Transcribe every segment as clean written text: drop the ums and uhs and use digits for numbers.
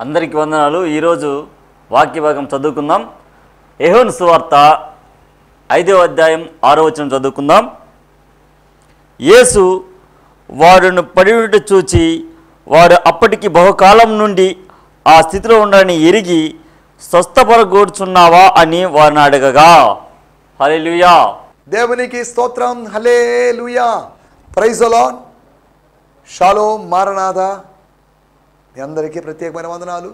అందరికీ వందనాలు. ఈరోజు వాక్య భాగం చదువుకుందాం. యోహాను సువార్త 5వ అధ్యాయం 6వ వచనం చదువుకుందాం. యేసు వాడును పడినట్టు చూచి వాడు అప్పటికి బహుకాలం నుండి ఆ స్థితిలో ఉండాలని ఎరిగి స్వస్థపరగూర్చున్నావా అని వారిని అడగగా. హల్లెలూయా. దేవునికి స్తోత్రం. హల్లెలూయా. Praise the lord. షాలోమ్. మారనాథా. మీ అందరికీ ప్రత్యేకమైన వందనాలు.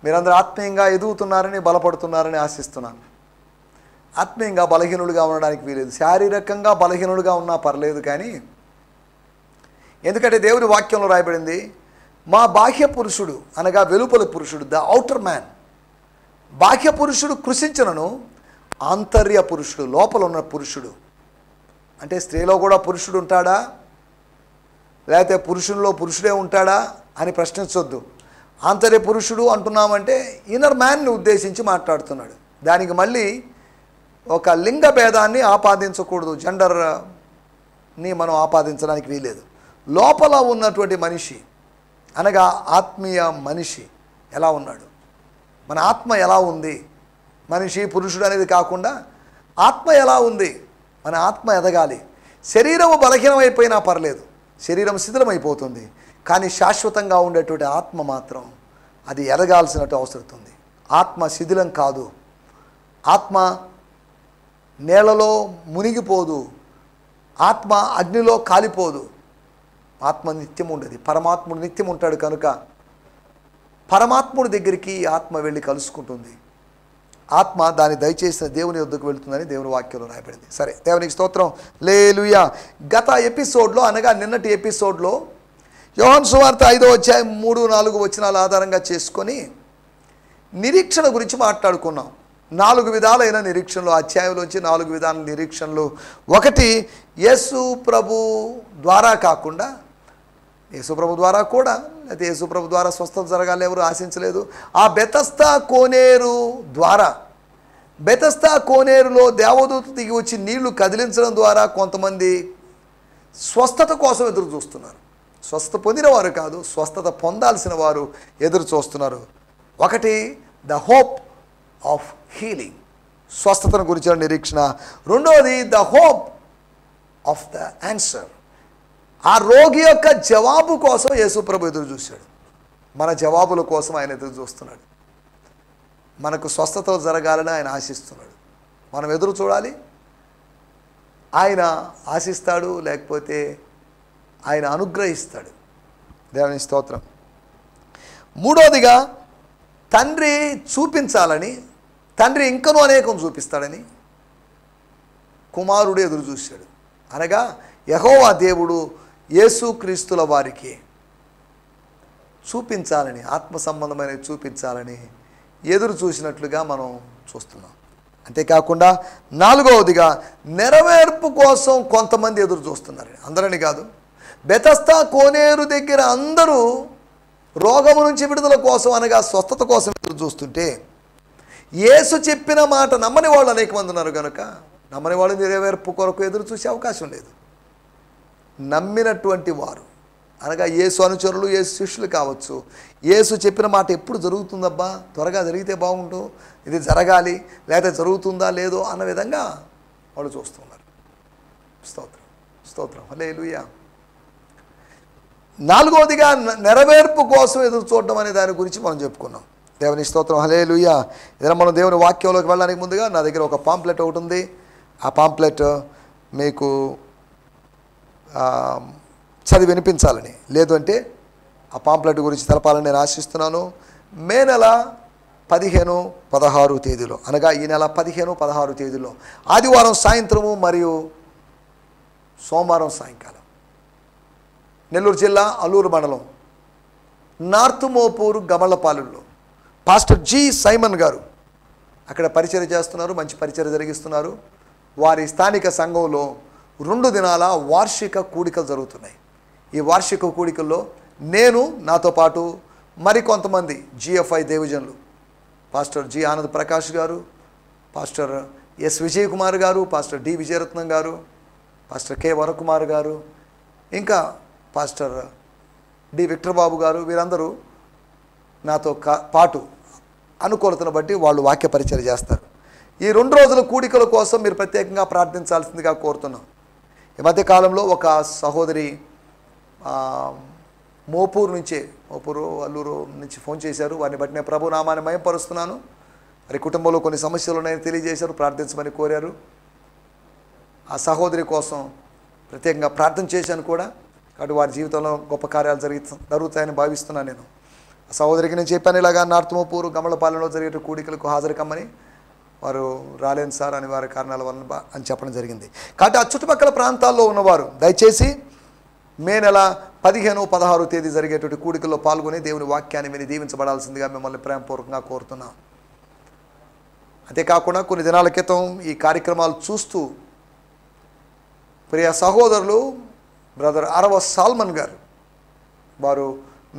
మీరందరూ ఆత్మీయంగా ఎదుగుతున్నారని, బలపడుతున్నారని ఆశిస్తున్నాను. ఆత్మీయంగా బలహీనులుగా ఉండడానికి వీలేదు. శారీరకంగా బలహీనులుగా ఉన్నా పర్లేదు, కానీ ఎందుకంటే దేవుడి వాక్యంలో రాయబడింది, మా బాహ్య పురుషుడు అనగా వెలుపల పురుషుడు, ద ఔటర్ మ్యాన్, బాహ్య పురుషుడు కృషించనను ఆంతర్య పురుషుడు, లోపల ఉన్న పురుషుడు. అంటే స్త్రీలో కూడా పురుషుడు ఉంటాడా, లేకపోతే పురుషుల్లో పురుషుడే ఉంటాడా అని ప్రశ్నించొద్దు. ఆంతర్య పురుషుడు అంటున్నామంటే ఇన్నర్ మ్యాన్ని ఉద్దేశించి మాట్లాడుతున్నాడు. దానికి మళ్ళీ ఒక లింగ భేదాన్ని ఆపాదించకూడదు, జెండర్ని మనం ఆపాదించడానికి వీలేదు. లోపల ఉన్నటువంటి మనిషి అనగా ఆత్మీయ మనిషి ఎలా ఉన్నాడు, మన ఆత్మ ఎలా ఉంది, మనిషి పురుషుడు అనేది కాకుండా ఆత్మ ఎలా ఉంది, మన ఆత్మ ఎదగాలి. శరీరము బలహీనమైపోయినా పర్లేదు, శరీరం శిథిలమైపోతుంది, కానీ శాశ్వతంగా ఉండేటువంటి ఆత్మ మాత్రం అది ఎదగాల్సినట్టు అవసరం ఉంది. ఆత్మ శిథిలం కాదు, ఆత్మ నేలలో మునిగిపోదు, ఆత్మ అగ్నిలో కాలిపోదు, ఆత్మ నిత్యం ఉండదు. పరమాత్ముడు నిత్యం ఉంటాడు కనుక పరమాత్ముడి దగ్గరికి ఆత్మ వెళ్ళి కలుసుకుంటుంది. ఆత్మ దాన్ని దయచేసిన దేవుని వద్దకు వెళుతుందని దేవుని వాక్యంలో రాయబడింది. సరే, దేవునికి స్తోత్రం. హల్లెలూయా. గత ఎపిసోడ్లో అనగా నిన్నటి ఎపిసోడ్లో యోహాను సువార్త 5వ అధ్యాయం 3-4 వచనాల ఆధారంగా చేసుకొని నిరీక్షణ గురించి మాట్లాడుకున్నాం. 4 విధాలైన నిరీక్షణలు, అధ్యాయంలోంచి 4 విధాల నిరీక్షణలు. ఒకటి, యేసు ప్రభు ద్వారా కాకుండా, యేసు ప్రభు ద్వారా కూడా, లేకపోతే యేసు ప్రభు ద్వారా స్వస్థత జరగాలని ఎవరు ఆశించలేదు. ఆ బెతస్దా కోనేరు ద్వారా, బెతస్దా కోనేరులో దేవదూత దిగి వచ్చి నీళ్లు కదిలించడం ద్వారా కొంతమంది స్వస్థత కోసం ఎదురు చూస్తున్నారు. స్వస్థత పొందిన వారు కాదు, స్వస్థత పొందాల్సిన వారు ఎదురు చూస్తున్నారు. ఒకటి, ద హోప్ ఆఫ్ హీలింగ్, స్వస్థతను గురించిన నిరీక్షణ. రెండవది, the hope of the answer, ఆ రోగి యొక్క జవాబు కోసం యేసు ప్రభు ఎదురు చూశాడు. మన జవాబుల కోసం ఆయన ఎదురు చూస్తున్నాడు. మనకు స్వస్థత జరగాలని ఆయన ఆశిస్తున్నాడు. మనం ఎదురు చూడాలి. ఆయన ఆశిస్తాడు, లేకపోతే ఆయన అనుగ్రహిస్తాడు. దేవుని స్తోత్రం. మూడవదిగా, తండ్రి చూపించాలని, తండ్రి ఇంకనూ అనేకం చూపిస్తాడని కుమారుడు ఎదురు చూశాడు. అనగా యెహోవా దేవుడు యేసుక్రీస్తుల వారికి చూపించాలని, ఆత్మ సంబంధమైనవి చూపించాలని ఎదురు చూసినట్లుగా మనం చూస్తున్నాం. అంతేకాకుండా నాలుగవదిగా, నెరవేర్పు కోసం కొంతమంది ఎదురు చూస్తున్నారు. అందరని కాదు, బెతస్దా కోనేరు దగ్గర అందరూ రోగము నుంచి విడుదల కోసం అనగా స్వస్థత కోసం ఎదురు చూస్తుంటే, యేసు చెప్పిన మాట నమ్మని వాళ్ళు అనేక మంది ఉన్నారు కనుక నమ్మని వాళ్ళు నెరవేర్పు కొరకు ఎదురు చూసే అవకాశం లేదు. నమ్మినటువంటి వారు అనగా యేసు అనుచరులు, యేసు శిష్యులు కావచ్చు, యేసు చెప్పిన మాట ఎప్పుడు జరుగుతుందబ్బా, త్వరగా జరిగితే బాగుండు, ఇది జరగాలి, లేకపోతే జరుగుతుందా లేదో అన్న విధంగా వాళ్ళు చూస్తున్నారు. స్తోత్రం, స్తోత్రం. హల్లెలూయా. నాలుగవదిగా, నెరవేర్పు కోసం ఎదురు చూడడం అనే దాని గురించి మనం చెప్పుకున్నాం. దేవుని స్తోత్రం. హల్లెలూయా. ఏదైనా మనం దేవుని వాక్యంలోకి వెళ్ళడానికి ముందుగా నా దగ్గర ఒక పాంప్లెట్ ఒకటి ఉంది. ఆ పాంప్లెట్ మీకు చదివి వినిపించాలని, లేదు అంటే ఆ పాంప్లెట్ గురించి తెలపాలని నేను ఆశిస్తున్నాను. మే నెల 15, 16 తేదీలో అనగా ఈ నెల 15, 16 తేదీలో ఆదివారం సాయంత్రము మరియు సోమవారం సాయంకాలం నెల్లూరు జిల్లా అల్లూరు మండలం నార్త్ మోపూరు గమళ్ళపాలెంలో పాస్టర్ జి సైమన్ గారు అక్కడ పరిచర్య చేస్తున్నారు, మంచి పరిచర్య జరిగిస్తున్నారు. వారి స్థానిక సంఘంలో 2 దినాల వార్షిక కూడికలు జరుగుతున్నాయి. ఈ వార్షిక కూడికల్లో నేను, నాతో పాటు మరికొంతమంది జిఎఫ్ఐ దేవజనులు, పాస్టర్ జి ఆనంద్ ప్రకాష్ గారు, పాస్టర్ ఎస్ విజయ్ కుమార్ గారు, పాస్టర్ డి విజయరత్నం గారు, పాస్టర్ కె వరకుమార్ గారు, ఇంకా పాస్టర్ డి విక్టర్ బాబు గారు, వీరందరూ నాతో పాటు అనుకూలతను బట్టి వాళ్ళు వాక్య పరిచయం చేస్తారు. ఈ 2 రోజుల కూడికల కోసం మీరు ప్రత్యేకంగా ప్రార్థించాల్సిందిగా కోరుతున్నాం. ఈ మధ్యకాలంలో ఒక సహోదరి మోపూరు అల్లూరు నుంచి ఫోన్ చేశారు. వారిని బట్టి నేను ప్రభు నామాన్ని మహిమపరుస్తున్నాను. మరి కుటుంబంలో కొన్ని సమస్యలు ఉన్నాయని తెలియజేశారు, ప్రార్థించమని కోరారు. ఆ సహోదరి కోసం ప్రత్యేకంగా ప్రార్థన చేశాను కూడా. కాబట్టి వారి జీవితంలో గొప్ప కార్యాలు జరుగుతాయని భావిస్తున్నాను. నేను ఆ సహోదరికి నేను చెప్పాను, ఇలాగా నార్త్ మోపూరు గమలపాలెంలో జరిగే కూడికలకు హాజరు కమ్మని. వారు రాలేను సార్ అని వారి కారణాల వలన అని చెప్పడం జరిగింది. కాబట్టి ఆ చుట్టుపక్కల ప్రాంతాల్లో ఉన్నవారు దయచేసి మే నెల 15, 16 తేదీ జరిగేటువంటి కూడికల్లో పాల్గొని దేవుని వాక్యాన్ని విని దీవించబడాల్సిందిగా మిమ్మల్ని ప్రేమపూర్వకంగా కోరుతున్నాం. అంతేకాకుండా కొన్ని దినాల క్రితం ఈ కార్యక్రమాలు చూస్తూ ప్రియ సహోదరులు బ్రదర్ అరవ సాల్మన్ గారు, వారు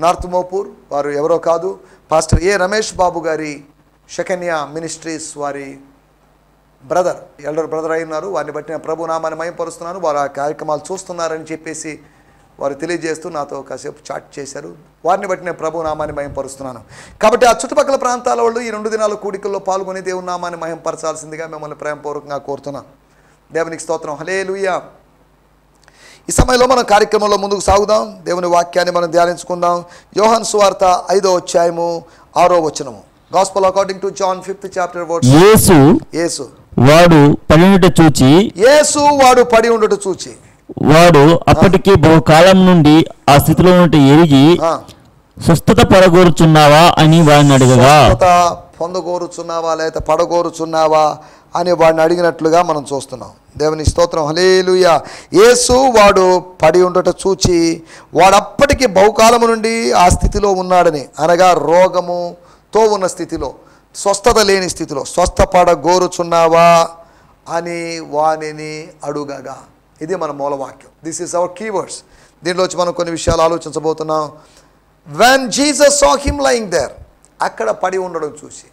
నార్త్ మోపూర్, వారు ఎవరో కాదు పాస్టర్ ఏ రమేష్ బాబు గారి షకన్యా మినిస్ట్రీస్ వారి బ్రదర్, ఎల్డర్ బ్రదర్ అయి ఉన్నారు. వారిని బట్టి నేను ప్రభు నామాన్ని మహిమపరుస్తున్నాను. వారు ఆ కార్యక్రమాలు చూస్తున్నారని చెప్పేసి వారు తెలియజేస్తూ నాతో కాసేపు చాట్ చేశారు. వారిని బట్టి నేను ప్రభు నామాన్ని మహిమపరుస్తున్నాను. కాబట్టి ఆ చుట్టుపక్కల ప్రాంతాల వాళ్ళు ఈ 2 దినాల కూడికల్లో పాల్గొని దేవుని నామాన్ని మహిమపరచాల్సిందిగా మిమ్మల్ని ప్రేమపూర్వకంగా కోరుతున్నాను. దేవునికి స్తోత్రం, హల్లెలూయా. ఈ సమయంలో మనం కార్యక్రమంలో ముందుకు సాగుదాం. దేవుని వాక్యాన్ని మనం ధ్యానించుకుందాం. యోహాను సువార్త 5వ అధ్యాయము 6వ వచనము. Gospel according to John 5th chapter verse. యేసు వాడు పడి ఉండుట చూచి వాడు అప్పటికి బహుకాలం నుండి ఆ స్థితిలో ఉంటే ఎరిగి స్వస్థత పడగోరుచున్నావా అని వాడిని అడగగా, పొందగోరుచున్నావా లేదా పడగోరుచున్నావా అని వాడిని అడిగినట్లుగా మనం చూస్తున్నాం. దేవుని స్తోత్రం, హల్లెలూయా. యేసు వాడు పడి ఉండట చూచి వాడు అప్పటికి బహుకాలము నుండి ఆ స్థితిలో ఉన్నాడని, అనగా రోగముతో ఉన్న స్థితిలో, స్వస్థత లేని స్థితిలో స్వస్థపడగోరుచున్నావా అని వానిని అడుగగా. ఇది మన మూలవాక్యం. This is our keywords. దీనిలోంచి మనం కొన్ని విషయాలు ఆలోచించబోతున్నాం. When Jesus saw him lying there, అక్కడ పడి ఉండడం చూసి,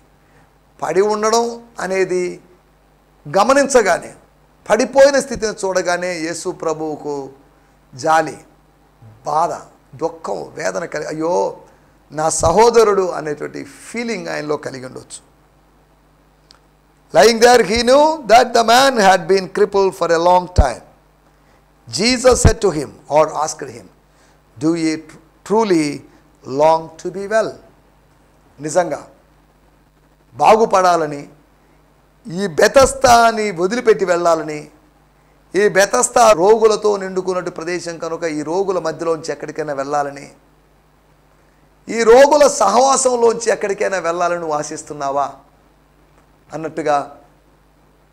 పడి ఉండడం అనేది గమనించగానే, పడిపోయిన స్థితిని చూడగానే యేసు ప్రభువుకు జాలి, బాధ, దుఃఖం, వేదన కలిగి, అయ్యో నా సహోదరుడు అనేటువంటి ఫీలింగ్ ఆయనలో కలిగి ఉండొచ్చు. Lying there, he knew that the man had been crippled for a long time. Jesus said to him or asked him, do ye truly long to be well? నిజంగా బాగుపడాలని, ఈ బెతస్దాని వదిలిపెట్టి వెళ్ళాలని, ఈ బెతస్దా రోగులతో నిండుకున్నట్టు ప్రదేశం కనుక ఈ రోగుల మధ్యలోంచి ఎక్కడికైనా వెళ్ళాలని, ఈ రోగుల సహవాసంలోంచి ఎక్కడికైనా వెళ్ళాలని నువ్వు ఆశిస్తున్నావా అన్నట్టుగా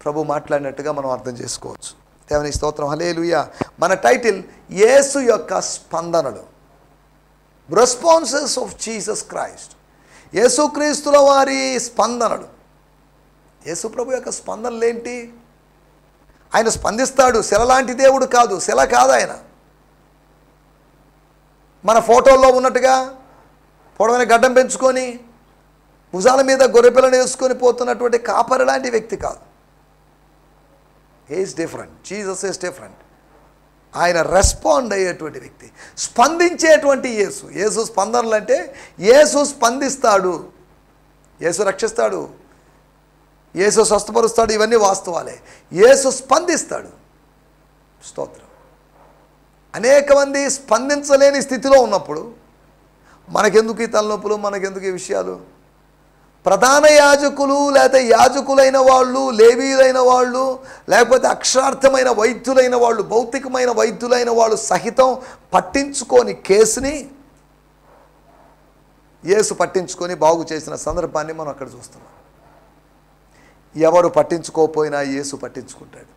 ప్రభు మాట్లాడినట్టుగా మనం అర్థం చేసుకోవచ్చు. దేవుని స్తోత్రం, హల్లెలూయా. మన టైటిల్ యేసు యొక్క స్పందనలు, రెస్పాన్సెస్ ఆఫ్ జీసస్ క్రైస్ట్. యేసుక్రీస్తుల వారి స్పందనలు. యేసు ప్రభు యొక్క స్పందనలు ఏంటి? ఆయన స్పందిస్తాడు. శిల లాంటి దేవుడు కాదు, శిల కాదు ఆయన. మన ఫోటోల్లో ఉన్నట్టుగా పొడవని గడ్డం పెంచుకొని భుజాల మీద గొర్రెపిల్లను వేసుకొని పోతున్నటువంటి కాపరి లాంటి వ్యక్తి కాదు. Is different. Jesus is different. ఆయన రెస్పాండ్ అయ్యేటువంటి వ్యక్తి, స్పందించేటువంటి యేసు. యేసు స్పందనలు అంటే యేసు స్పందిస్తాడు, యేసు రక్షిస్తాడు, యేసు స్వస్థపరుస్తాడు. ఇవన్నీ వాస్తవాలే. యేసు స్పందిస్తాడు. స్తోత్రం. అనేక మంది స్పందించలేని స్థితిలో ఉన్నప్పుడు మనకెందుకు ఈ తలనొప్పులు, మనకెందుకు ఈ విషయాలు? ప్రధాన యాజకులు లేకపోతే యాజకులైన వాళ్ళు, లేవీలైన వాళ్ళు, లేకపోతే అక్షరార్థమైన వైద్యులైన వాళ్ళు, భౌతికమైన వైద్యులైన వాళ్ళు సహితం పట్టించుకొని కేసుని యేసు పట్టించుకొని బాగు చేసిన సందర్భాన్ని మనం అక్కడ చూస్తున్నాం. ఎవరు పట్టించుకోకపోయినా యేసు పట్టించుకుంటాడు.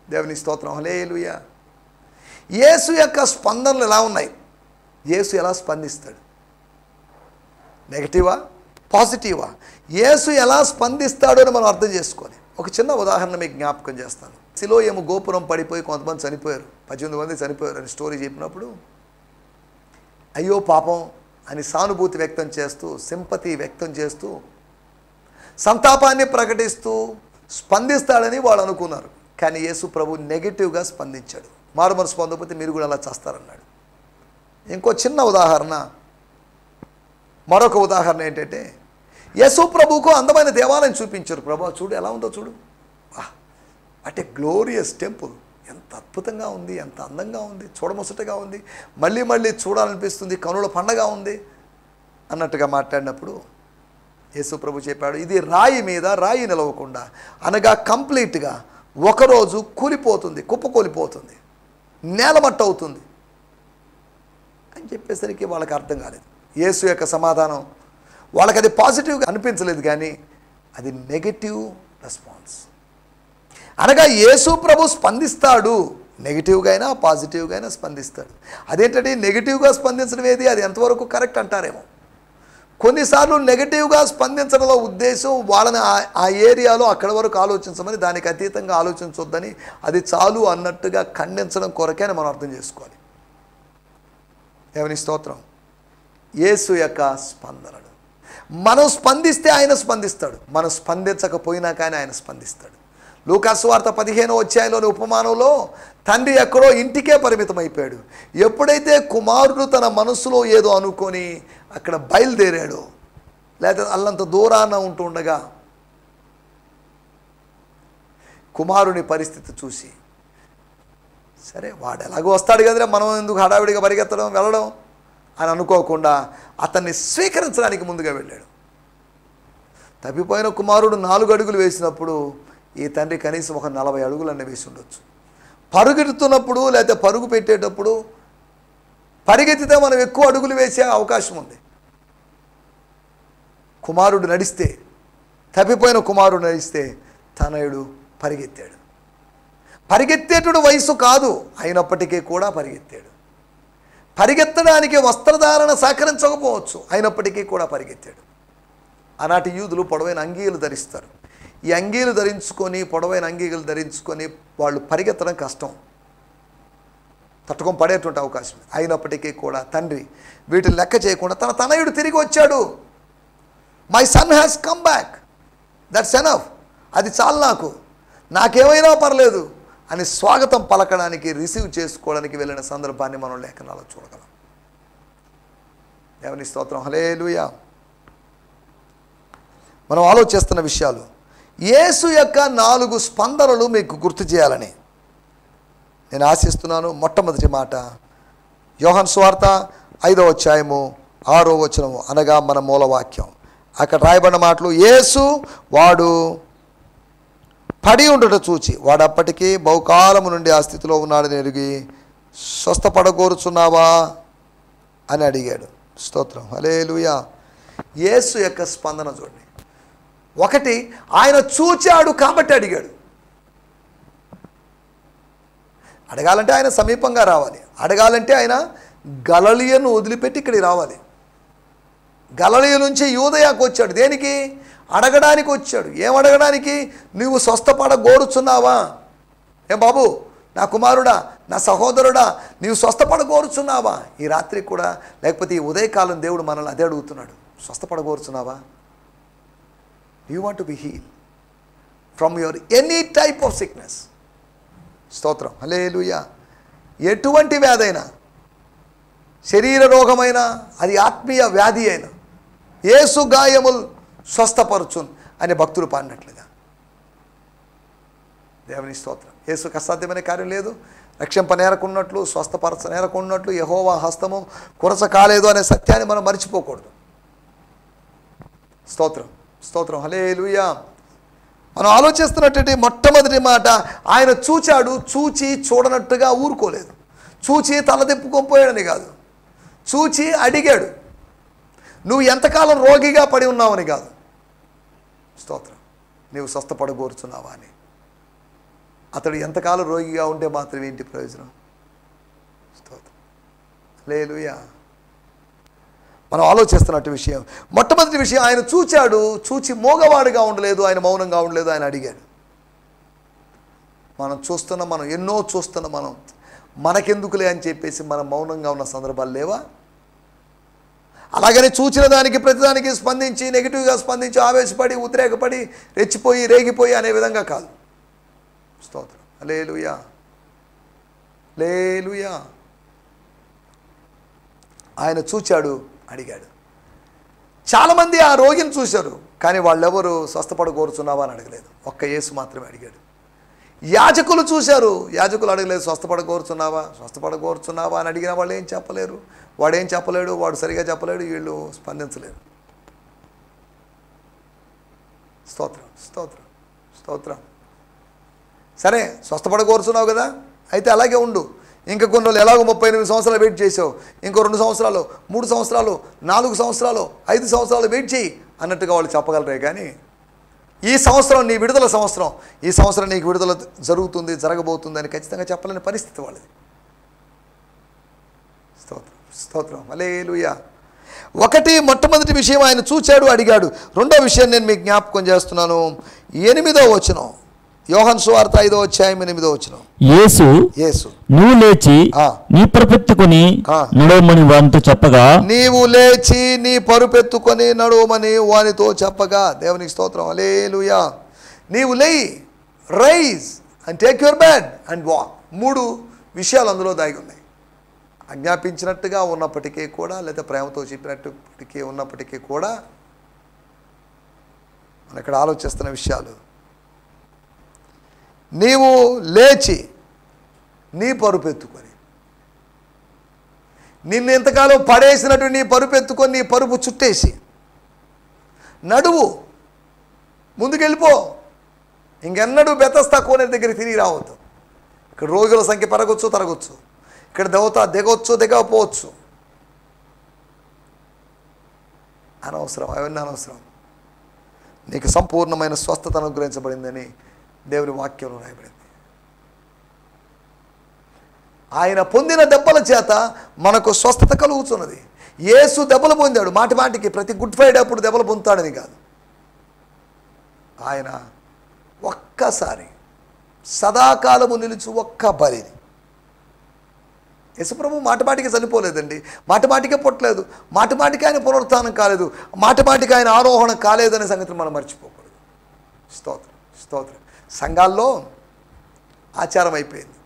దేవుని స్తోత్రం, హల్లెలూయా. యేసు యొక్క స్పందనలు ఎలా ఉన్నాయి? యేసు ఎలా స్పందిస్తాడు? నెగటివా, పాజిటివా? యేసు ఎలా స్పందిస్తాడో అని మనం అర్థం చేసుకోవాలి. ఒక చిన్న ఉదాహరణ మీకు జ్ఞాపకం చేస్తాను. సిలోయము గోపురం పడిపోయి కొంతమంది చనిపోయారు, 18 మంది చనిపోయారు అని స్టోరీ చెప్పినప్పుడు అయ్యో పాపం అని సానుభూతి వ్యక్తం చేస్తూ, సింపతి వ్యక్తం చేస్తూ, సంతాపాన్ని ప్రకటిస్తూ స్పందిస్తాడని వాళ్ళు అనుకున్నారు. కానీ యేసు ప్రభు నెగిటివ్గా స్పందించాడు. మారు మనసు పొందకపోతే మీరు కూడా అలా చేస్తారన్నాడు. ఇంకో చిన్న ఉదాహరణ, మరొక ఉదాహరణ ఏంటంటే, యేసు ప్రభువుకు అందమైన దేవాలయం చూపించారు. ప్రభు చూడు ఎలా ఉందో చూడు, అంటే గ్లోరియస్ టెంపుల్, ఎంత అద్భుతంగా ఉంది, ఎంత అందంగా ఉంది, చూడముచ్చటగా ఉంది, మళ్ళీ మళ్ళీ చూడాలనిపిస్తుంది, కనుల పండగ ఉంది అన్నట్టుగా మాట్లాడినప్పుడు యేసు ప్రభు చెప్పాడు, ఇది రాయి మీద రాయి నిలవకుండా, అనగా కంప్లీట్గా ఒకరోజు కూలిపోతుంది, కుప్పకూలిపోతుంది, నేలమట్ట అవుతుంది అని చెప్పేసరికి వాళ్ళకి అర్థం కాలేదు. యేసు యొక్క సమాధానం వాళ్ళకి అది పాజిటివ్గా అనిపించలేదు, కానీ అది నెగటివ్ రెస్పాన్స్. అనగా యేసు ప్రభు స్పందిస్తాడు, నెగిటివ్గా అయినా పాజిటివ్గా అయినా స్పందిస్తాడు. అదేంటంటే నెగిటివ్గా స్పందించడం ఏది, అది ఎంతవరకు కరెక్ట్ అంటారేమో. కొన్నిసార్లు నెగిటివ్గా స్పందించడంలో ఉద్దేశం వాళ్ళని ఆ ఏరియాలో అక్కడి వరకు ఆలోచించమని, దానికి అతీతంగా ఆలోచించొద్దని, అది చాలు అన్నట్టుగా ఖండించడం కొరకే మనం అర్థం చేసుకోవాలి. దేవుని స్తోత్రం. యేసు యొక్క స్పందనలు మనం స్పందిస్తే ఆయన స్పందిస్తాడు, మనం స్పందించకపోయినా కానీ ఆయన స్పందిస్తాడు. లూకాసు వార్త 15వ అధ్యాయంలోని ఉపమానంలో తండ్రి ఎక్కడో ఇంటికే పరిమితం అయిపోయాడు. ఎప్పుడైతే కుమారుడు తన మనసులో ఏదో అనుకొని అక్కడ బయలుదేరాడో, లేదా అల్లంత దూరాన ఉంటూ ఉండగా కుమారుని పరిస్థితి చూసి, సరే వాడు ఎలాగో వస్తాడు కదరా, మనం ఎందుకు హడావిడిగా పరిగెత్తడం వెళ్ళడం అని అనుకోకుండా అతన్ని స్వీకరించడానికి ముందుగా వెళ్ళాడు. తప్పిపోయిన కుమారుడు 4 అడుగులు వేసినప్పుడు ఈ తండ్రి కనీసం ఒక 40 అడుగులన్నీ వేసి ఉండొచ్చు. పరుగెడుతున్నప్పుడు లేదా పరుగు పెట్టేటప్పుడు పరిగెత్తితే మనం ఎక్కువ అడుగులు వేసే అవకాశం ఉంది. కుమారుడు నడిస్తే, తప్పిపోయిన కుమారుడు నడిస్తే తనయుడు పరిగెత్తాడు. పరిగెత్తేటుడు వయసు కాదు, అయినప్పటికీ కూడా పరిగెత్తాడు. పరిగెత్తడానికి వస్త్రధారణ సహకరించకపోవచ్చు, అయినప్పటికీ కూడా పరిగెత్తాడు. ఆనాటి యూదులు పొడవైన అంగీలు ధరిస్తారు. ఈ అంగీలు ధరించుకొని, పొడవైన అంగీలు ధరించుకొని వాళ్ళు పరిగెత్తడం కష్టం, తట్టుకొని పడేటువంటి అవకాశం. అయినప్పటికీ కూడా తండ్రి వీటిని లెక్క చేయకుండా తన తనయుడు తిరిగి వచ్చాడు. My son has come back, that's enough, అది చాలు, నాకేమైనా పర్లేదు అని స్వాగతం పలకడానికి, రిసీవ్ చేసుకోవడానికి వెళ్ళిన సందర్భాన్ని మనం లేఖనాల్లో చూడగలం. దేవుని స్తోత్రం. హల్లెలూయా. మనం ఆలోచిస్తున్న విషయాలు, యేసు యొక్క 4 స్పందనలు మీకు గుర్తు చేయాలని నేను ఆశిస్తున్నాను. మొట్టమొదటి మాట, యోహాను సువార్త 5వ అధ్యాయము 6వ వచనము, అనగా మన మూలవాక్యం. అక్కడ రాయబడిన మాటలు, యేసు వాడు పడి ఉండట చూచి, వాడు అప్పటికీ బహుకాలము నుండి ఆ స్థితిలో ఉన్నాడని ఎరిగి, స్వస్థపడగోరుచున్నావా అని అడిగాడు. స్తోత్రం. హల్లెలూయా. యేసు యొక్క స్పందన చూడండి. ఒకటి, ఆయన చూచాడు కాబట్టి అడిగాడు. అడగాలంటే ఆయన సమీపంగా రావాలి. అడగాలంటే ఆయన గలిలయను వదిలిపెట్టి ఇక్కడికి రావాలి. గలిలయ నుంచి యూదయాకు వచ్చాడు. దేనికి? అడగడానికి వచ్చాడు. ఏం అడగడానికి? నువ్వు స్వస్థపడగోరుచున్నావా? ఏం బాబు, నా కుమారుడా, నా సహోదరుడా, నీవు స్వస్థపడగోరుచున్నావా? ఈ రాత్రి కూడా, లేకపోతే ఈ ఉదయకాలం దేవుడు మనల్ని అదే అడుగుతున్నాడు. స్వస్థపడగోరుచున్నావా? You want to be heal from your any type of sickness. స్తోత్రం. హల్లెలూయా. ఎటువంటి వ్యాధైనా, శరీర రోగమైనా, అది ఆత్మీయ వ్యాధి అయినా, యేసు గాయములు స్వస్థపరచున్ అని భక్తులు పాడినట్లుగా. దేవుని స్తోత్రం. యేసుకు అసాధ్యమైన కార్యం లేదు. రక్షింపనేరకున్నట్లు, స్వస్థపరచనేరకున్నట్లు యెహోవా హస్తము కురస కాలేదు అనే సత్యాన్ని మనం మర్చిపోకూడదు. స్తోత్రం. స్తోత్రం. హల్లెలూయా. మనం ఆలోచిస్తున్నటువంటి మొట్టమొదటి మాట, ఆయన చూచాడు, చూచి చూడనట్టుగా ఊరుకోలేదు. చూచి తల తిప్పుకొని కాదు, చూచి అడిగాడు. నువ్వు ఎంతకాలం రోగిగా పడి ఉన్నావని కాదు, స్తోత్రం, నీవు స్వస్థపడగోరుచున్నావా అని. అతడు ఎంతకాలం రోగిగా ఉంటే మాత్రం ఏంటి ప్రయోజనం? స్తోత్రం. హల్లెలూయా. మనం ఆలోచిస్తున్నట్టు విషయం, మొట్టమొదటి విషయం, ఆయన చూచాడు, చూచి మోగవాడుగా ఉండలేదు, ఆయన మౌనంగా ఉండలేదు, ఆయన అడిగాడు. మనం చూస్తున్నాం, మనం ఎన్నో చూస్తున్నాం, మనం మనకెందుకులే అని చెప్పేసి మనం మౌనంగా ఉన్న సందర్భాలు లేవా? అలాగని చూచిన దానికి ప్రతిదానికి స్పందించి, నెగిటివ్గా స్పందించి, ఆవేశపడి, ఉద్రేకపడి, రెచ్చిపోయి, రేగిపోయి అనే విధంగా కాదు. స్తోత్రం. హల్లెలూయా. హల్లెలూయా. ఆయన చూచాడు, అడిగాడు. చాలామంది ఆ రోగిని చూశారు, కానీ వాళ్ళెవరు స్వస్థపడగోరుచున్నావా అని అడగలేదు. ఒక్క యేసు మాత్రమే అడిగాడు. యాజకులు చూశారు, యాజకులు అడగలేదు, స్వస్థపడగోరుచున్నావా అని అడిగిన వాళ్ళు ఏం చెప్పలేరు. వాడేం చెప్పలేడు, వాడు సరిగా చెప్పలేడు, వీళ్ళు స్పందించలేరు. స్తోత్రం, స్తోత్రం, స్తోత్రం. సరే, స్వస్థపడగోరుచున్నావు కదా, అయితే అలాగే ఉండు. ఇంకా కొన్ని రోజులు ఎలాగో 38 సంవత్సరాలు వెయిట్ చేసావు, ఇంకో 2 సంవత్సరాలు, 3 సంవత్సరాలు, 4 సంవత్సరాలు, 5 సంవత్సరాలు వెయిట్ చేయి అన్నట్టుగా వాళ్ళు చెప్పగలరే. కానీ ఈ సంవత్సరం నీ విడుదల సంవత్సరం, ఈ సంవత్సరం నీకు విడుదల జరుగుతుంది, జరగబోతుంది అని ఖచ్చితంగా చెప్పలేని పరిస్థితి వాళ్ళది. స్తోత్రం, స్తోత్రం, హల్లెలూయా. మొట్టమొదటి విషయం ఆయన చూచాడు, అడిగాడు. రెండో విషయం నేను మీకు జ్ఞాపకం చేస్తున్నాను. 8వ వచనం, యోహాను సువార్త 5వ అధ్యాయం 8వ వచనం. యేసు నువ్వు లేచి నీ పరుపెత్తుకొని నడవమని వానితో చెప్పగా, నీవు లేచి నీ పరుపెత్తుకొని నడవమని వానితో చెప్పగా. దేవునికి స్తోత్రం, హల్లెలూయా. నీవు లేయి, rise and take your bed and walk. 3 విషయాలు అందులో దాగి ఉన్నాయి. ఆజ్ఞాపించినట్టుగా ఉన్నప్పటికీ కూడా, లేదా ప్రేమతో చెప్పినప్పటికీ ఉన్నప్పటికీ కూడా, మనం ఇక్కడ ఆలోచిస్తున్న విషయాలు. నీవు లేచి నీ పరుపెత్తుకొని, నిన్ను ఎంతకాలం పడేసినట్టు నీ పరుపెత్తుకొని, నీ పరుపు చుట్టేసి నడువు, ముందుకెళ్ళిపో. ఇంకెన్నడూ బెతస్తా కోనేరు దగ్గర తిరిగి రావద్దు. ఇక్కడ రోగుల సంఖ్య పెరగొచ్చు, తరగొచ్చు. ఇక్కడ దేవత దిగవచ్చు, దిగకపోవచ్చు. అనవసరం, అవన్నీ అనవసరం. నీకు సంపూర్ణమైన స్వస్థత అనుగ్రహించబడిందని దేవుని వాక్యంలో రాయబడింది. ఆయన పొందిన దెబ్బల చేత మనకు స్వస్థత కలుగుతున్నది. యేసు దెబ్బలు పొందాడు. మాటిమాటికి ప్రతి గుడ్ ఫ్రైడే అప్పుడు దెబ్బలు పొందుతాడని కాదు. ఆయన ఒక్కసారి సదాకాలము నిలుచు ఒక్క బలిని. యేసుప్రభు మాటిమాటికి చనిపోలేదండి, మాటిమాటికే పుట్టలేదు, మాటిమాటికి ఆయన పునరుత్థానం కాలేదు, మాటిమాటికి ఆయన ఆరోహణ కాలేదనే సంగతిని మనం మర్చిపోకూడదు. స్తోత్రం, స్తోత్రం. సంఘాల్లో ఆచారం అయిపోయింది.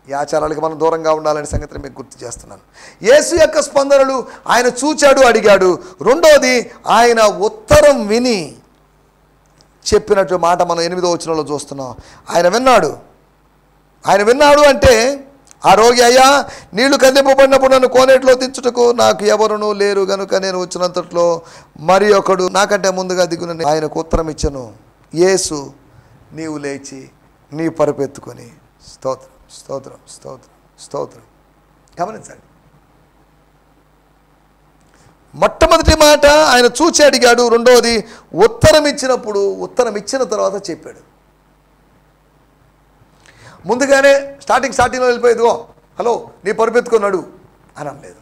ఈ ఆచారాలకు మనం దూరంగా ఉండాలనే సంగతిని మీకు గుర్తు చేస్తున్నాను. యేసు యొక్క స్పందనలు, ఆయన చూచాడు, అడిగాడు. రెండోది, ఆయన ఉత్తరం విని చెప్పినట్టు మాట మనం 8వ వచనంలో చూస్తున్నాం. ఆయన విన్నాడు అంటే, ఆ రోగి, అయ్యా నీళ్లు కదిలింపబడినప్పుడు నన్ను కోనేటిలో దించుటకు నాకు ఎవరునూ లేరు గనుక నేను వచ్చినంతట్లో మరి ఒకడు నాకంటే ముందుగా దిగునని ఆయనకు ఉత్తరం ఇచ్చను. యేసు నీవు లేచి నీ పరుపెత్తుకొని. స్తోత్రం, స్తోత్రం, స్తోత్రం, స్తోత్రం. గమనించండి, మొట్టమొదటి మాట ఆయన చూచి అడిగాడు. రెండవది, ఉత్తరం ఇచ్చిన తర్వాత చెప్పాడు. ముందుగానే స్టార్టింగ్లో వెళ్ళిపోయేదిగో హలో నీ పరుపెత్తుకున్నాడు అని అనలేదు.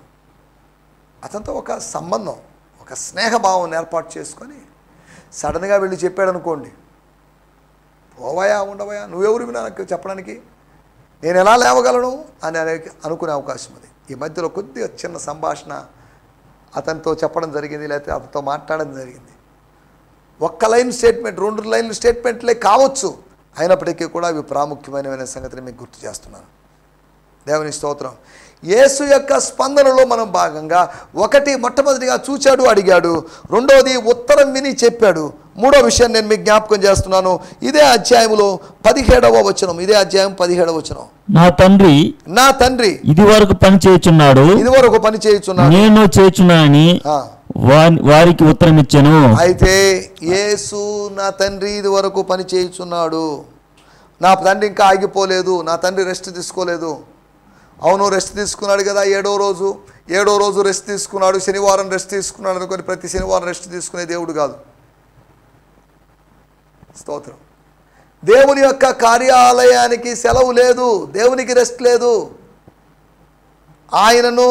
అతనితో ఒక సంబంధం, ఒక స్నేహభావం ఏర్పాటు చేసుకొని సడన్గా వెళ్ళి చెప్పాడు అనుకోండి, పోవాయా ఉండవయా, నువ్వెవరు నాకు చెప్పడానికి, నేను ఎలా లేవగలను అని అనుకునే అవకాశం ఉంది. ఈ మధ్యలో కొద్దిగా చిన్న సంభాషణ అతనితో చెప్పడం జరిగింది, లేకపోతే అతనితో మాట్లాడడం జరిగింది. ఒక్క లైన్ స్టేట్మెంట్, 2 లైన్లు స్టేట్మెంట్లే కావచ్చు, అయినప్పటికీ కూడా అవి ప్రాముఖ్యమైన సంగతిని మీకు గుర్తు చేస్తున్నాను. దేవుని స్తోత్రం. యేసు యొక్క స్పందనలో మనం భాగంగా మొట్టమొదటిగా చూచాడు, అడిగాడు. రెండోది, ఉత్తరం విని చెప్పాడు. మూడో విషయం నేను మీకు జ్ఞాపకం చేస్తున్నాను. ఇదే అధ్యాయంలో 17వ వచనం. నా తండ్రి ఇదివరకు పని చేయుచున్నాడు, నేను చేయుచున్నానని వారికి ఉత్తరం ఇచ్చాను. అయితే యేసు, నా తండ్రి ఇది వరకు పని చేయుచున్నాడు, నా తండ్రి ఇంకా ఆగిపోలేదు, నా తండ్రి రెస్ట్ తీసుకోలేదు. అవును, రెస్ట్ తీసుకున్నాడు కదా, 7వ రోజు రెస్ట్ తీసుకున్నాడు, శనివారం రెస్ట్ తీసుకున్నాడు అనుకొని ప్రతి శనివారం రెస్ట్ తీసుకునే దేవుడు కాదు. స్తోత్రం. దేవుని యొక్క కార్యాలయానికి సెలవు లేదు, దేవునికి రెస్ట్ లేదు. ఆయనను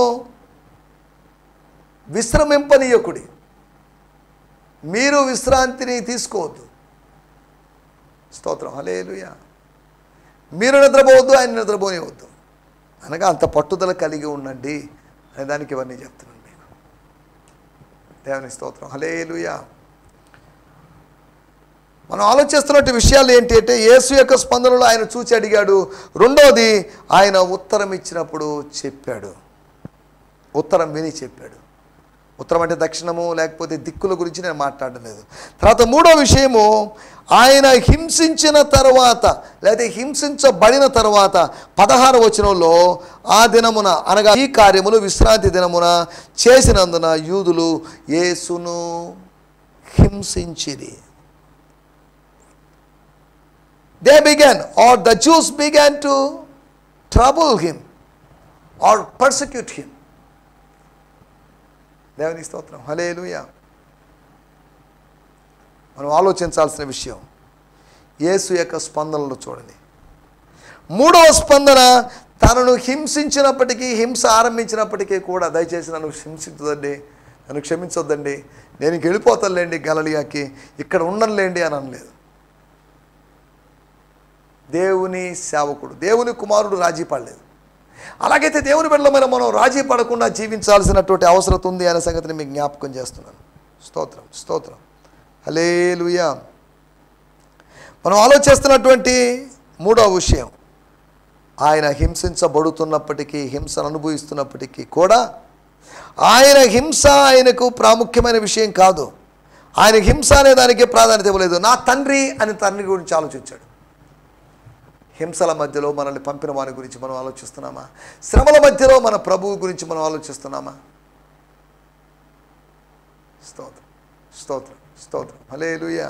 విశ్రమింపనీయకుడి, మీరు విశ్రాంతిని తీసుకోవద్దు. స్తోత్రం, హల్లెలూయా. మీరు నిద్రపోవద్దు, ఆయన నిద్రపోనివద్దు అనగా అంత పట్టుదల కలిగి ఉండండి అనే దానికి ఇవన్నీ చెప్తున్నాను మీకు. దేవుని స్తోత్రం, హల్లెలూయా. మనం ఆలోచిస్తున్నట్టు విషయాలు ఏంటి అంటే, యేసు యొక్క స్పందనలో ఆయన చూచి అడిగాడు. రెండోది, ఆయన ఉత్తరం ఇచ్చినప్పుడు చెప్పాడు, ఉత్తరం విని చెప్పాడు. ఉత్తరం అంటే దక్షిణము లేకపోతే దిక్కుల గురించి నేను మాట్లాడడం లేదు. తర్వాత మూడో విషయము, ఆయన హింసించిన తర్వాత లేకపోతే హింసించబడిన తర్వాత 16వ వచనంలో ఆ దినమున అనగా ఈ కార్యములు విశ్రాంతి దినమున చేసినందున యూదులు యేసును హింసించిరి. They began, or the Jews began to trouble him or persecute him. దేవుని స్తోత్రం, హల్లెలూయా. మనం ఆలోచించాల్సిన విషయం యేసు యొక్క స్పందనలు చూడండి. మూడవ స్పందన, తనను హింసించినప్పటికీ, హింస ఆరంభించినప్పటికీ కూడా దయచేసి నన్ను హింసించదండి, నన్ను క్షమించొద్దండి, నేను వెళ్ళిపోతానులేండి గలిలయకి, ఇక్కడ ఉండనులేండి అని అనలేదు. దేవుని సేవకుడు, దేవుని కుమారుడు రాజీ పడలేదు. అలాగైతే దేవుని బిడ్డలమైన మనం రాజీ పడకుండా జీవించాల్సినటువంటి అవసరం ఉంది అనే సంగతిని మీకు జ్ఞాపకం చేస్తున్నాను. స్తోత్రం, స్తోత్రం, హల్లెలూయా. మనం ఆలోచిస్తున్నటువంటి మూడవ విషయం, ఆయన హింసించబడుతున్నప్పటికీ, హింసను అనుభవిస్తున్నప్పటికీ కూడా ఆయన హింస ఆయనకు ప్రాముఖ్యమైన విషయం కాదు. ఆయన హింస అనే దానికి ప్రాధాన్యత ఇవ్వలేదు. నా తండ్రి అని తండ్రి గురించి ఆలోచించాడు. హింసల మధ్యలో మనల్ని పంపిన వారి గురించి మనం ఆలోచిస్తున్నామా? శ్రమల మధ్యలో మన ప్రభువు గురించి మనం ఆలోచిస్తున్నామా? స్తోత్రం, స్తోత్రం, స్తోత్రం, హల్లెలూయా.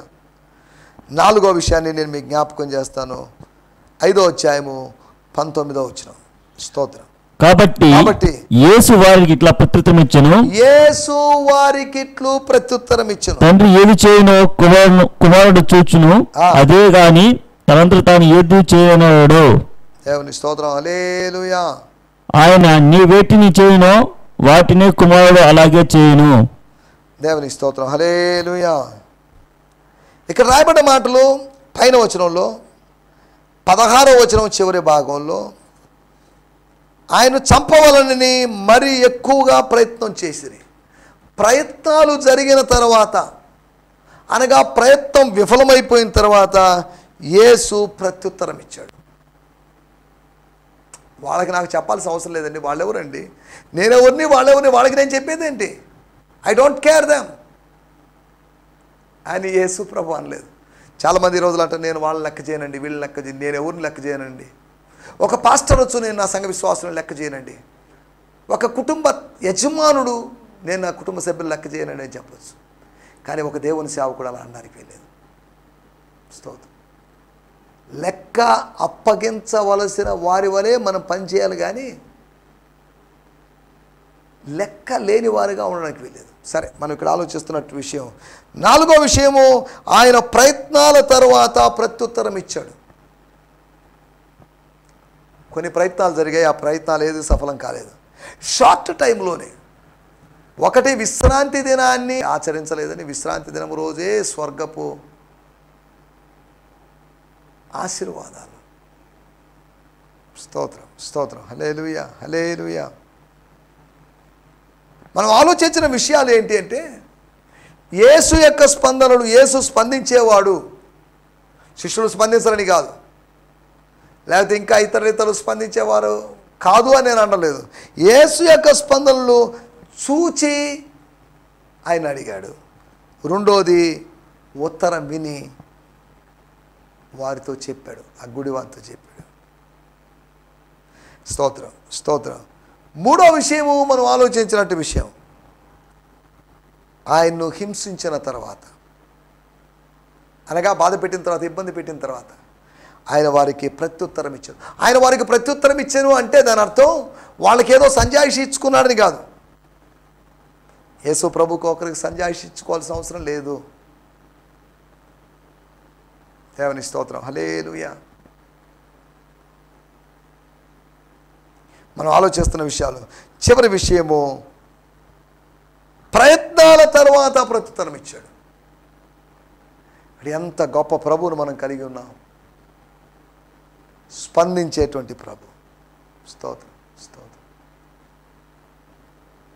నాలుగో విషయాన్ని నేను మీకు జ్ఞాపకం చేస్తాను. 5వ అధ్యాయము 19వ వచనం. స్తోత్రం. కాబట్టి యేసు వారికి ఇట్లా ప్రత్యుత్తరం ఇచ్చెను, యేసు వారికి ఇట్లు ప్రత్యుత్తరం ఇచ్చెను, తండ్రి ఏది చేయనో కుమారుడు చూచును, అదే గాని తనంతట తాను ఏది చేయనోడు. దేవుని స్తోత్రం, హల్లెలూయా. ఆయన నీ వేటిని చేయనో వాటిని కుమారుడు అలాగే చేయును. దేవుని స్తోత్రం, హల్లెలూయా. ఇక్కడ రాయబడ్డ మాటలు పైన వచనంలో 16వ వచనం చివరి భాగంలో ఆయన చంపవలనని మరీ ఎక్కువగా ప్రయత్నం చేసిరి. ప్రయత్నాలు జరిగిన తర్వాత, అనగా ప్రయత్నం విఫలమైపోయిన తర్వాత యేసు ప్రత్యుత్తరం ఇచ్చాడు. వాళ్ళకి నాకు చెప్పాల్సిన అవసరం లేదండి, వాళ్ళెవరండి, నేనెవరిని వాళ్ళెవరిని వాళ్ళకి నేను చెప్పేదేంటి, ఐ డోంట్ కేర్ దెమ్ అని యేసు ప్రభు అనలేదు. చాలామంది ఈ రోజులు అంటే నేను వాళ్ళని లెక్క చేయనండి, వీళ్ళని లెక్క చేయను, నేను ఎవరిని లెక్క చేయనండి, ఒక పాస్టర్ వచ్చు నేను నా సంఘ విశ్వాసం లెక్క చేయనండి, ఒక కుటుంబ యజమానుడు నేను నా కుటుంబ సభ్యులు లెక్క చేయనండి అని చెప్పచ్చు. కానీ ఒక దేవుని సేవకుడు అలా అనడానికి వెళ్ళలేదు. స్తోత్రం. లెక్క అప్పగించవలసిన వారి వలె మనం పనిచేయాలి, కానీ లెక్క లేని వారిగా ఉండడానికి వెళ్ళలేదు. సరే, మనం ఇక్కడ ఆలోచిస్తున్నట్టు విషయం. 4వ విషయము, ఆయన ప్రయత్నాల తర్వాత ప్రత్యుత్తరం ఇచ్చాడు. కొన్ని ప్రయత్నాలు జరిగాయి, ఆ ప్రయత్నాలు ఏది సఫలం కాలేదు. షార్ట్ టైంలోనే, ఒకటి విశ్రాంతి దినాన్ని ఆచరించలేదని, విశ్రాంతి దినం రోజే స్వర్గపు ఆశీర్వాదాలు. స్తోత్రం, స్తోత్రం, హల్లెలూయా, హల్లెలూయా. మనం ఆలోచించిన విషయాలు ఏంటి అంటే, యేసు యొక్క స్పందనలు, యేసు స్పందించేవాడు, శిష్యులు స్పందించాలని కాదు, లేకపోతే ఇంకా ఇతరులు స్పందించేవారు కాదు అని నేను అనలేదు. యేసు యొక్క స్పందనలు చూచి ఆయన అడిగాడు. రెండోది, ఉత్తరం విని వారితో చెప్పాడు, ఆ గుడివారితో చెప్పాడు. స్తోత్రం, స్తోత్రం. మూడో విషయము మనం ఆలోచించినట్టు విషయం, ఆయన్ను హింసించిన తర్వాత, అనగా బాధ పెట్టిన తర్వాత, ఇబ్బంది పెట్టిన తర్వాత ఆయన వారికి ప్రత్యుత్తరం ఇచ్చాడు. ఆయన వారికి ప్రత్యుత్తరం ఇచ్చాను అంటే దాని అర్థం వాళ్ళకి ఏదో సంజాయిషి ఇచ్చుకున్నాడని కాదు. యేసు ప్రభుకు ఒకరికి సంజాయిషి ఇచ్చుకోవాల్సిన అవసరం లేదు. దేవుని స్తోత్రం, హల్లెలూయా. మనం ఆలోచిస్తున్న విషయాలు. చివరి విషయము, ప్రయత్నాల తర్వాత ప్రత్యుత్తరం ఇచ్చాడు. ఎంత గొప్ప ప్రభువును మనం కలిగి ఉన్నాం, స్పందించేటువంటి ప్రభు. స్తోత్రం, స్తోత్రం.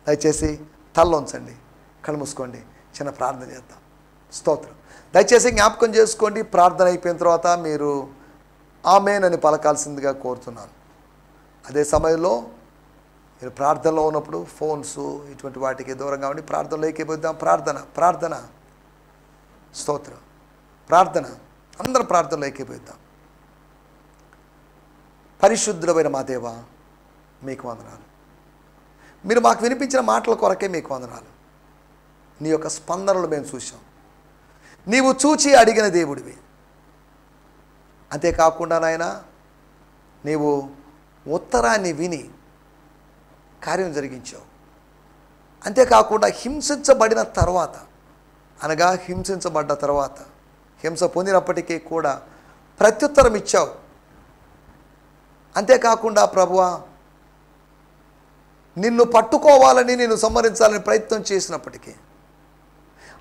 దయచేసి తలలోంచండి, కళ్ళు మూసుకోండి, చిన్న ప్రార్థన చేద్దాం. స్తోత్రం. దయచేసి జ్ఞాపకం చేసుకోండి, ప్రార్థన అయిపోయిన తర్వాత మీరు ఆమేన్ అని పలకాల్సిందిగా కోరుతున్నాను. అదే సమయంలో మీరు ప్రార్థనలో ఉన్నప్పుడు ఫోన్స్ ఇటువంటి వాటికి దూరంగా ఉండి ప్రార్థనలో ఏకీభవిద్దాం. ప్రార్థన స్తోత్రం, ప్రార్థన, అందరం ప్రార్థనలో ఏకీభవిద్దాం. పరిశుద్ధుడైన మా దేవా, మీకు వందనాలు. మీరు మాకు వినిపించిన మాటల కొరకే మీకు వందనాలు. నీ యొక్క స్పందనలు మేము చూసాం. నీవు చూచి అడిగిన దేవుడివి. అంతేకాకుండా నాయన, నీవు ఉత్తరాన్ని విని కార్యం జరిగించావు. అంతేకాకుండా హింసించబడిన తర్వాత, అనగా హింసించబడ్డ తర్వాత, హింస పొందినప్పటికీ కూడా ప్రత్యుత్తరం ఇచ్చావు. అంతేకాకుండా ప్రభువా, నిన్ను పట్టుకోవాలని, నిన్ను సంహరించాలని ప్రయత్నం చేసినప్పటికీ,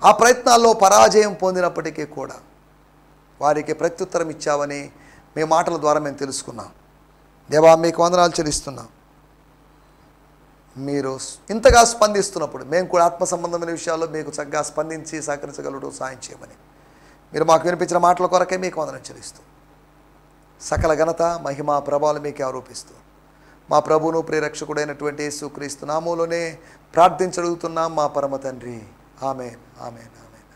ఆ ప్రయత్నాల్లో పరాజయం పొందినప్పటికీ కూడా వారికి ప్రత్యుత్తరం ఇచ్చావని మీ మాటల ద్వారా మేము తెలుసుకున్నాం. దేవా, మీకు వందనాలు చెల్లిస్తున్నాం. మీరు ఇంతగా స్పందిస్తున్నప్పుడు మేము కూడా ఆత్మ సంబంధమైన విషయాల్లో మీకు చక్కగా స్పందించి సహకరించగలడు సాయం చేయమని మీరు మాకు వినిపించిన మాటల కొరకే మీకు వందనం చెల్లిస్తూ, సకల ఘనత, మహిమ, ప్రభావాలు మీకే ఆరోపిస్తూ, మా ప్రభువును ప్రియరక్షకుడైనటువంటి యేసుక్రీస్తు నామములోనే ప్రార్థించగలుగుతున్నాం మా పరమ తండ్రి. ఆమేన్, ఆమేన్, ఆమేన్.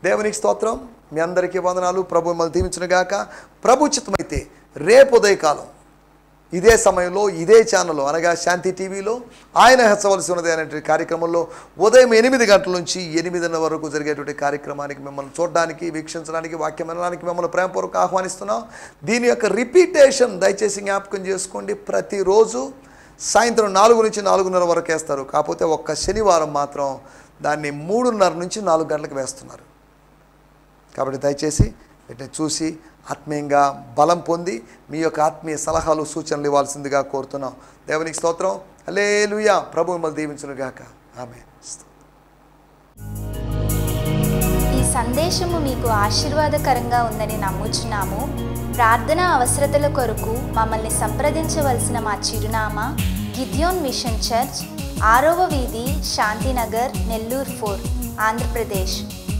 దేవునికి స్తోత్రం. మీ అందరికీ వందనాలు. ప్రభు మిమ్మల్ని దీవించునుగాక. ప్రభు చిత్తమైతే రేపు ఉదయకాలం ఇదే సమయంలో ఇదే ఛానల్లో, అనగా శాంతి టీవీలో ఆయన హెచ్చవలసి ఉన్నది అనేటువంటి కార్యక్రమంలో ఉదయం 8 గంటల నుంచి 8:30 వరకు జరిగేటువంటి కార్యక్రమానికి మిమ్మల్ని చూడడానికి, వీక్షించడానికి, వాక్యం వినడానికి మిమ్మల్ని ప్రేమపూర్వక ఆహ్వానిస్తున్నాం. దీని యొక్క రిపీటేషన్ దయచేసి జ్ఞాపకం చేసుకోండి. ప్రతిరోజు సాయంత్రం 4 నుంచి 4:30 వరకు వేస్తారు. కాకపోతే ఒక్క శనివారం మాత్రం దాన్ని 3:30 నుంచి 4 గంటలకు వేస్తున్నారు. కాబట్టి దయచేసి వీటిని చూసి ఆత్మీయంగా బలం పొంది మీ యొక్క ఆత్మీయ సలహాలు, సూచనలు ఇవ్వాల్సిందిగా కోరుతున్నాం. దేవునికి స్తోత్రం. హల్లెలూయా. ప్రభు మిమ్మల్ని దీవించునుగాక. ఆమేన్. ఈ సందేశము మీకు ఆశీర్వాదకరంగా ఉందని నమ్ముచున్నాము. ప్రార్థనా అవసరతల కొరకు మమ్మల్ని సంప్రదించవలసిన మా చిరునామా గిద్యోన్ మిషన్ చర్చ్, 6వ వీధి, శాంతినగర్, నెల్లూరు 4, ఆంధ్రప్రదేశ్.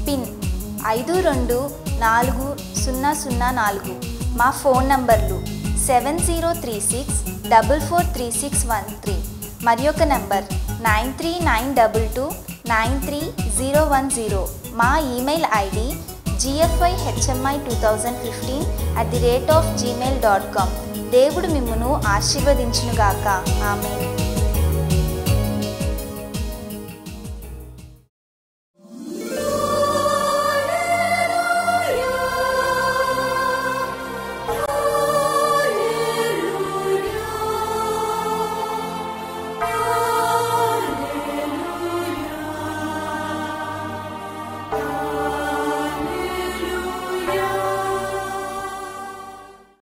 పిన్ 524004. మా ఫోన్ నంబర్లు 7036443613 మరి ఒక నంబర్ 9392293010. మా ఈమెయిల్ ఐడి gfihmi2015@gmail.com. దేవుడు మిమ్మును ఆశీర్వదించునుగాక. ఆమేన్.